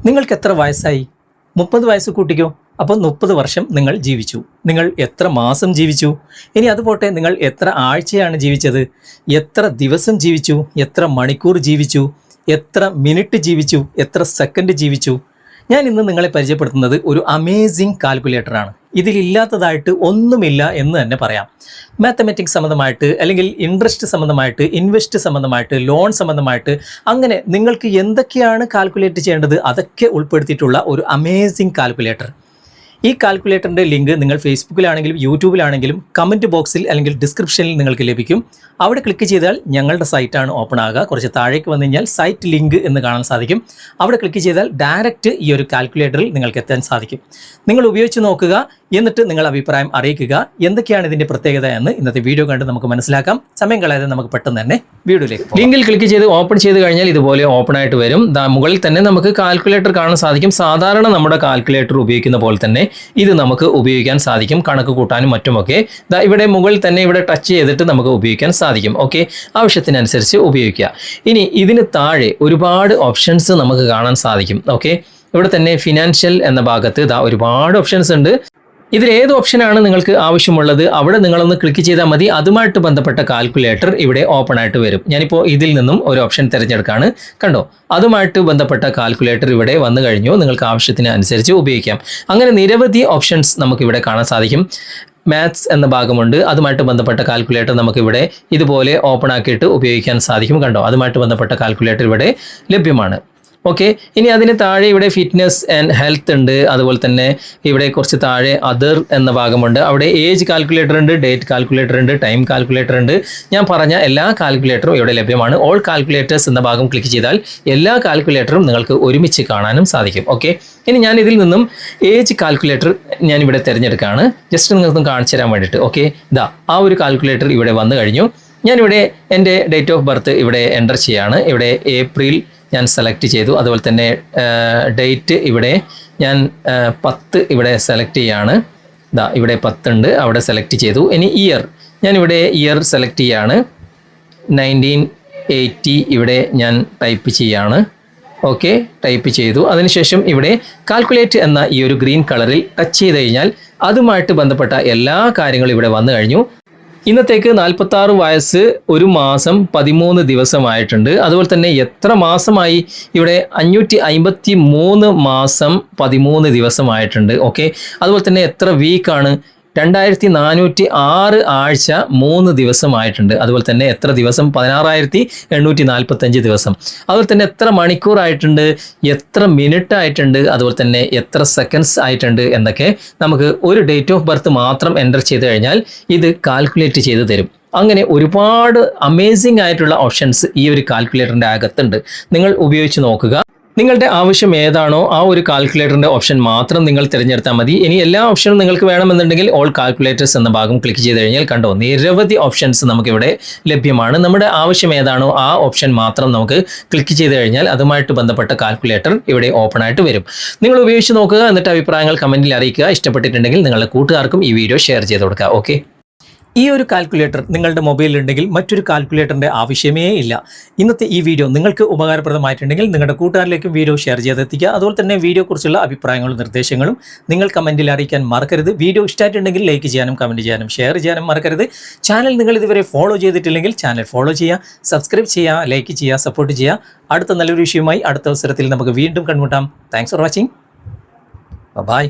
നിങ്ങൾക്ക് എത്ര വയസ്സായി? 30 വയസ്സ് കൂട്ടിക്കോ. അപ്പോൾ 30 വർഷം നിങ്ങൾ ജീവിച്ചു. നിങ്ങൾ എത്ര മാസം ജീവിച്ചു? ഇനി അതുപോട്ടെ, നിങ്ങൾ എത്ര ആഴ്ചയാണ് ജീവിച്ചത്? എത്ര ദിവസം ജീവിച്ചു? എത്ര മണിക്കൂർ ജീവിച്ചു? എത്ര മിനിറ്റ് ജീവിച്ചു? എത്ര സെക്കൻഡ് ജീവിച്ചു? ഞാൻ ഇന്ന് നിങ്ങളെ പരിചയപ്പെടുത്തുന്നത് ഒരു അമേസിംഗ് കാൽക്കുലേറ്ററാണ്. ഇതിലില്ലാത്തതായിട്ട് ഒന്നുമില്ല എന്ന് തന്നെ പറയാം. മാത്തമാറ്റിക്സ് സംബന്ധമായിട്ട്, അല്ലെങ്കിൽ ഇൻട്രസ്റ്റ് സംബന്ധമായിട്ട്, ഇൻവെസ്റ്റ് സംബന്ധമായിട്ട്, ലോൺ സംബന്ധമായിട്ട്, അങ്ങനെ നിങ്ങൾക്ക് എന്തൊക്കെയാണ് കാൽക്കുലേറ്റ് ചെയ്യേണ്ടത് അതൊക്കെ ഉൾപ്പെടുത്തിയിട്ടുള്ള ഒരു അമേസിംഗ് കാൽക്കുലേറ്റർ. ഈ കാൽക്കുലേറ്ററിൻ്റെ ലിങ്ക് നിങ്ങൾ ഫേസ്ബുക്കിലാണെങ്കിലും യൂട്യൂബിലാണെങ്കിലും കമൻറ്റ് ബോക്സിൽ അല്ലെങ്കിൽ ഡിസ്ക്രിപ്ഷനിൽ നിങ്ങൾക്ക് ലഭിക്കും. അവിടെ ക്ലിക്ക് ചെയ്താൽ ഞങ്ങളുടെ സൈറ്റാണ് ഓപ്പൺ ആകുക. കുറച്ച് താഴേക്ക് വന്നു കഴിഞ്ഞാൽ സൈറ്റ് ലിങ്ക് എന്ന് കാണാൻ സാധിക്കും. അവിടെ ക്ലിക്ക് ചെയ്താൽ ഡയറക്റ്റ് ഈ ഒരു കാൽക്കുലേറ്ററിൽ നിങ്ങൾക്ക് എത്താൻ സാധിക്കും. നിങ്ങൾ ഉപയോഗിച്ച് നോക്കുക, എന്നിട്ട് നിങ്ങൾ അഭിപ്രായം അറിയിക്കുക. എന്തൊക്കെയാണ് ഇതിൻ്റെ പ്രത്യേകത എന്ന് ഇന്നത്തെ വീഡിയോ കണ്ട് നമുക്ക് മനസ്സിലാക്കാം. സമയം കളയാതെ നമുക്ക് പെട്ടെന്ന് തന്നെ വീഡിയോയിലേക്ക് ലിങ്കിൽ ക്ലിക്ക് ചെയ്ത് ഓപ്പൺ ചെയ്ത് കഴിഞ്ഞാൽ ഇതുപോലെ ഓപ്പൺ ആയിട്ട് വരും. മുകളിൽ തന്നെ നമുക്ക് കാൽക്കുലേറ്റർ കാണാൻ സാധിക്കും. സാധാരണ നമ്മുടെ കാൽക്കുലേറ്റർ ഉപയോഗിക്കുന്ന പോലെ തന്നെ ഇത് നമുക്ക് ഉപയോഗിക്കാൻ സാധിക്കും, കണക്ക് കൂട്ടാനും മറ്റുമൊക്കെ. ഇവിടെ മുകളിൽ തന്നെ ഇവിടെ ടച്ച് ചെയ്തിട്ട് നമുക്ക് ഉപയോഗിക്കാൻ സാധിക്കും. ഓക്കെ, ആവശ്യത്തിനനുസരിച്ച് ഉപയോഗിക്കുക. ഇനി ഇതിന് താഴെ ഒരുപാട് ഓപ്ഷൻസ് നമുക്ക് കാണാൻ സാധിക്കും. ഓക്കെ, ഇവിടെ തന്നെ ഫിനാൻഷ്യൽ എന്ന ഭാഗത്ത് ഒരുപാട് ഓപ്ഷൻസ് ഉണ്ട്. ഇതിൽ ഏത് ഓപ്ഷനാണ് നിങ്ങൾക്ക് ആവശ്യമുള്ളത് അവിടെ നിങ്ങളൊന്ന് ക്ലിക്ക് ചെയ്താൽ മതി. അതുമായിട്ട് ബന്ധപ്പെട്ട കാൽക്കുലേറ്റർ ഇവിടെ ഓപ്പൺ ആയിട്ട് വരും. ഞാനിപ്പോൾ ഇതിൽ നിന്നും ഒരു ഓപ്ഷൻ തിരഞ്ഞെടുക്കുകയാണ്. കണ്ടോ, അതുമായിട്ട് ബന്ധപ്പെട്ട കാൽക്കുലേറ്റർ ഇവിടെ വന്നു കഴിഞ്ഞു. നിങ്ങൾക്ക് ആവശ്യത്തിന് അനുസരിച്ച് ഉപയോഗിക്കാം. അങ്ങനെ നിരവധി ഓപ്ഷൻസ് നമുക്കിവിടെ കാണാൻ സാധിക്കും. മാത്സ് എന്ന ഭാഗമുണ്ട്. അതുമായിട്ട് ബന്ധപ്പെട്ട കാൽക്കുലേറ്റർ നമുക്കിവിടെ ഇതുപോലെ ഓപ്പൺ ആക്കിയിട്ട് ഉപയോഗിക്കാൻ സാധിക്കും. കണ്ടോ, അതുമായിട്ട് ബന്ധപ്പെട്ട കാൽക്കുലേറ്റർ ഇവിടെ ലഭ്യമാണ്. ഓക്കെ, ഇനി അതിന് താഴെ ഇവിടെ ഫിറ്റ്നസ് ആൻഡ് ഹെൽത്ത് ഉണ്ട്. അതുപോലെ തന്നെ ഇവിടെ കുറച്ച് താഴെ അതർ എന്ന ഭാഗമുണ്ട്. അവിടെ ഏജ് കാൽക്കുലേറ്റർ ഉണ്ട്, ഡേറ്റ് കാൽക്കുലേറ്റർ ഉണ്ട്, ടൈം കാൽക്കുലേറ്റർ ഉണ്ട്. ഞാൻ പറഞ്ഞ എല്ലാ കാൽക്കുലേറ്ററും ഇവിടെ ലഭ്യമാണ്. ഓൾ കാൽക്കുലേറ്റേഴ്സ് എന്ന ഭാഗം ക്ലിക്ക് ചെയ്താൽ എല്ലാ കാൽക്കുലേറ്ററും നിങ്ങൾക്ക് ഒരുമിച്ച് കാണാനും സാധിക്കും. ഓക്കെ, ഇനി ഞാൻ ഇതിൽ നിന്നും ഏജ് കാൽക്കുലേറ്റർ ഞാനിവിടെ തിരഞ്ഞെടുക്കുകയാണ്, ജസ്റ്റ് നിങ്ങൾക്കൊന്ന് കാണിച്ചു തരാൻ വേണ്ടിയിട്ട്. ഓക്കെ, ആ ഒരു കാൽക്കുലേറ്റർ ഇവിടെ വന്നു കഴിഞ്ഞു. ഞാനിവിടെ എൻ്റെ ഡേറ്റ് ഓഫ് ബർത്ത് ഇവിടെ എൻ്റർ ചെയ്യാണ്. ഇവിടെ ഏപ്രിൽ ഞാൻ സെലക്ട് ചെയ്തു. അതുപോലെ തന്നെ ഡേറ്റ് ഇവിടെ ഞാൻ 10 ഇവിടെ സെലക്ട് ചെയ്യാണ്. ഇവിടെ 10 ഉണ്ട്, അവിടെ സെലക്ട് ചെയ്തു. ഇനി ഇയർ, ഞാനിവിടെ ഇയർ സെലക്ട് ചെയ്യാണ്. 1980 ഇവിടെ ഞാൻ ടൈപ്പ് ചെയ്യാണ്. ഓക്കെ, ടൈപ്പ് ചെയ്തു. അതിനുശേഷം ഇവിടെ കാൽക്കുലേറ്റ് എന്ന ഈ ഒരു ഗ്രീൻ കളറിൽ ടച്ച് ചെയ്ത് കഴിഞ്ഞാൽ അതുമായിട്ട് ബന്ധപ്പെട്ട എല്ലാ കാര്യങ്ങളും ഇവിടെ വന്നു കഴിഞ്ഞു. ഇന്നത്തേക്ക് 46 വയസ്സ് 1 മാസം 13 ദിവസമായിട്ടുണ്ട്. അതുപോലെ തന്നെ എത്ര മാസമായി? ഇവിടെ 553 മാസം 13 ദിവസമായിട്ടുണ്ട്. ഓക്കെ, അതുപോലെ തന്നെ എത്ര വീക്കാണ്? 2406 ആഴ്ച 3 ദിവസമായിട്ടുണ്ട്. അതുപോലെ തന്നെ എത്ര ദിവസം? 16845 ദിവസം. അതുപോലെ തന്നെ എത്ര മണിക്കൂറായിട്ടുണ്ട്, എത്ര മിനിറ്റ് ആയിട്ടുണ്ട്, അതുപോലെ തന്നെ എത്ര സെക്കൻഡ്സ് ആയിട്ടുണ്ട് എന്നൊക്കെ നമുക്ക് ഒരു ഡേറ്റ് ഓഫ് ബർത്ത് മാത്രം എൻ്റർ ചെയ്ത് കഴിഞ്ഞാൽ ഇത് കാൽക്കുലേറ്റ് ചെയ്ത് തരും. അങ്ങനെ ഒരുപാട് അമേസിംഗ് ആയിട്ടുള്ള ഓപ്ഷൻസ് ഈ ഒരു കാൽക്കുലേറ്ററിൻ്റെ അകത്തുണ്ട്. നിങ്ങൾ ഉപയോഗിച്ച് നോക്കുക. നിങ്ങളുടെ ആവശ്യം ഏതാണോ ആ ഒരു കാൽക്കുലേറ്ററിൻ്റെ ഓപ്ഷൻ മാത്രം നിങ്ങൾ തിരഞ്ഞെടുത്താൽ മതി. ഇനി എല്ലാ ഓപ്ഷനും നിങ്ങൾക്ക് വേണമെന്നുണ്ടെങ്കിൽ ഓൾ കാൽക്കുലേറ്റേഴ്സ് എന്ന ഭാഗം ക്ലിക്ക് ചെയ്ത് കഴിഞ്ഞാൽ കണ്ടോ, നിരവധി ഓപ്ഷൻസ് നമുക്കിവിടെ ലഭ്യമാണ്. നമ്മുടെ ആവശ്യം ഏതാണോ ആ ഓപ്ഷൻ മാത്രം നമുക്ക് ക്ലിക്ക് ചെയ്ത് കഴിഞ്ഞാൽ അതുമായിട്ട് ബന്ധപ്പെട്ട കാൽക്കുലേറ്റർ ഇവിടെ ഓപ്പൺ ആയിട്ട് വരും. നിങ്ങൾ ഉപയോഗിച്ച് നോക്കുക, എന്നിട്ട് അഭിപ്രായങ്ങൾ കമൻറ്റിൽ അറിയിക്കുക. ഇഷ്ടപ്പെട്ടിട്ടുണ്ടെങ്കിൽ നിങ്ങളുടെ കൂട്ടുകാർക്കും ഈ വീഡിയോ ഷെയർ ചെയ്ത് കൊടുക്കുക. ഓക്കെ, ഈ ഒരു കാൽക്കുലേറ്റർ നിങ്ങളുടെ മൊബൈലിലുണ്ടെങ്കിൽ മറ്റൊരു കാൽക്കുലേറ്ററിൻ്റെ ആവശ്യമേ ഇല്ല. ഇന്നത്തെ ഈ വീഡിയോ നിങ്ങൾക്ക് ഉപകാരപ്രദമായിട്ടുണ്ടെങ്കിൽ നിങ്ങളുടെ കൂട്ടുകാരിലേക്കും വീഡിയോ ഷെയർ ചെയ്തെത്തിക്കുക. അതുപോലെ തന്നെ വീഡിയോയെക്കുറിച്ചുള്ള അഭിപ്രായങ്ങളും നിർദ്ദേശങ്ങളും നിങ്ങൾ കമൻറ്റിൽ അറിയിക്കാൻ മറക്കരുത്. വീഡിയോ ഇഷ്ടമായിട്ടുണ്ടെങ്കിൽ ലൈക്ക് ചെയ്യാനും കമൻറ്റ് ചെയ്യാനും ഷെയർ ചെയ്യാനും മറക്കരുത്. ചാനൽ നിങ്ങൾ ഇതുവരെ ഫോളോ ചെയ്തിട്ടില്ലെങ്കിൽ ചാനൽ ഫോളോ ചെയ്യുക, സബ്സ്ക്രൈബ് ചെയ്യുക, ലൈക്ക് ചെയ്യുക, സപ്പോർട്ട് ചെയ്യുക. അടുത്ത നല്ലൊരു വിഷയവുമായി അടുത്ത അവസരത്തിൽ നമുക്ക് വീണ്ടും കണ്ടുമുട്ടാം. Thanks for watching. ബൈ.